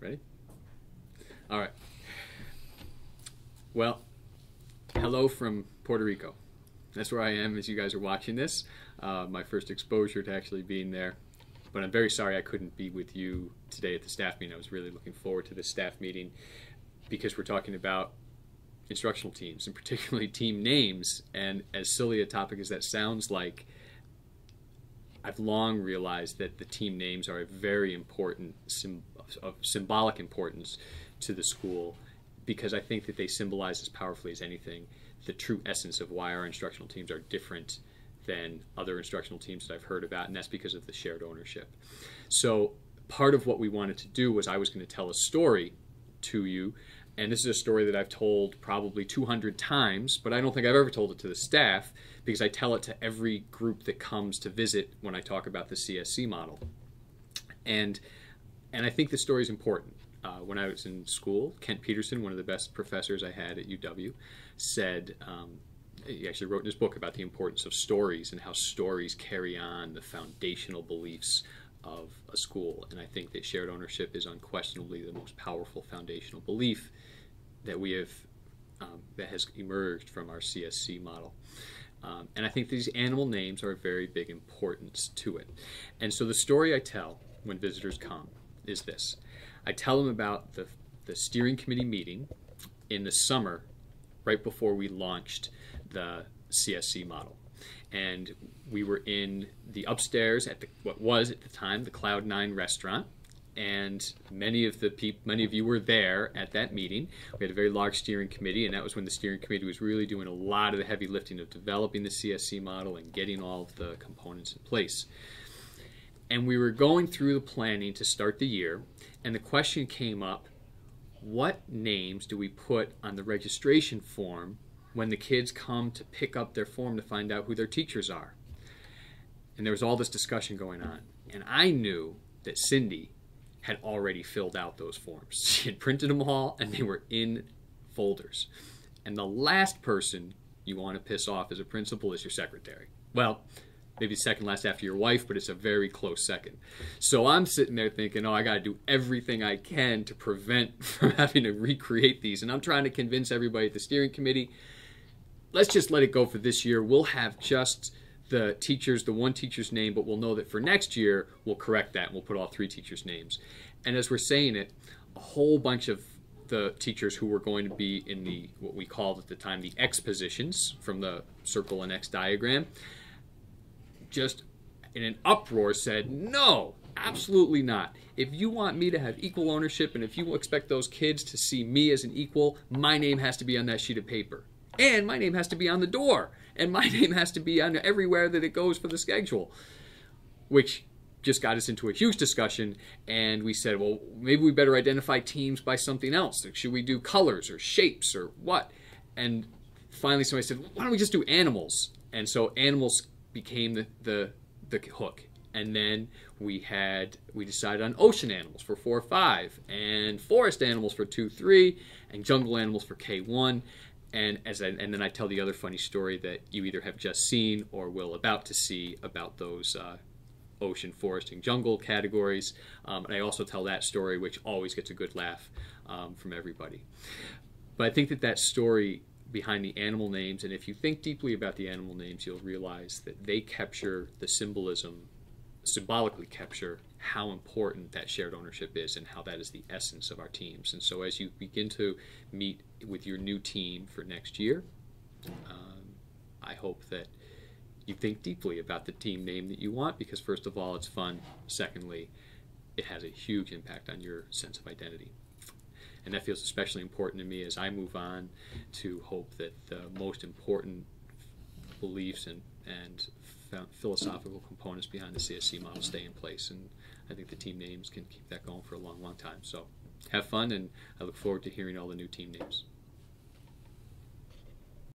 Ready? All right. Well, hello from Puerto Rico. That's where I am as you guys are watching this. My first exposure to actually being there. But I'm very sorry I couldn't be with you today at the staff meeting. I was really looking forward to this staff meeting because we're talking about instructional teams and particularly team names. And as silly a topic as that sounds like, I've long realized that the team names are a very important, of symbolic importance to the school, because I think that they symbolize as powerfully as anything the true essence of why our instructional teams are different than other instructional teams that I've heard about, and that's because of the shared ownership. So part of what we wanted to do was I was going to tell a story to you, and this is a story that I've told probably 200 times, but I don't think I've ever told it to the staff because I tell it to every group that comes to visit when I talk about the CSC model. And I think the story is important. When I was in school, Kent Peterson, one of the best professors I had at UW, said, he actually wrote in his book about the importance of stories and how stories carry on the foundational beliefs of a school. And I think that shared ownership is unquestionably the most powerful foundational belief that we have, that has emerged from our CSC model. And I think these animal names are of very big importance to it. And so the story I tell when visitors come is this. I tell them about the steering committee meeting in the summer right before we launched the CSC model. And we were in the upstairs at what was at the time the Cloud9 restaurant, and many of you were there at that meeting. We had a very large steering committee, and that was when the steering committee was really doing a lot of the heavy lifting of developing the CSC model and getting all of the components in place. And we were going through the planning to start the year, and the question came up, what names do we put on the registration form when the kids come to pick up their form to find out who their teachers are? And there was all this discussion going on. And I knew that Cindy had already filled out those forms. She had printed them all, and they were in folders. And the last person you want to piss off as a principal is your secretary. Well, maybe second last after your wife, but it's a very close second. So I'm sitting there thinking, oh, I got to do everything I can to prevent from having to recreate these. And I'm trying to convince everybody at the steering committee, let's just let it go for this year. We'll have just the teachers, the one teacher's name, but we'll know that for next year, we'll correct that and we'll put all three teachers' names. And as we're saying it, a whole bunch of the teachers who were going to be in the, what we called at the time, the X positions from the circle and X diagram, just in an uproar said, no, absolutely not. If you want me to have equal ownership and if you expect those kids to see me as an equal, my name has to be on that sheet of paper. And my name has to be on the door. And my name has to be on everywhere that it goes for the schedule. Which just got us into a huge discussion. And we said, well, maybe we better identify teams by something else. Like, should we do colors or shapes or what? And finally somebody said, why don't we just do animals? And so animals became the hook. And then we decided on ocean animals for 4-5, and forest animals for 2-3, and jungle animals for K1. And then I tell the other funny story that you either have just seen or will about to see about those ocean, forest, and jungle categories. And I also tell that story, which always gets a good laugh from everybody. But I think that story behind the animal names, and if you think deeply about the animal names, you'll realize that they capture the symbolism, symbolically capture how important that shared ownership is and how that is the essence of our teams. And so as you begin to meet with your new team for next year, I hope that you think deeply about the team name that you want, because first of all, it's fun. Secondly, it has a huge impact on your sense of identity. And that feels especially important to me as I move on to hope that the most important beliefs and philosophical components behind the CSC model stay in place. And I think the team names can keep that going for a long, long time. So have fun, and I look forward to hearing all the new team names.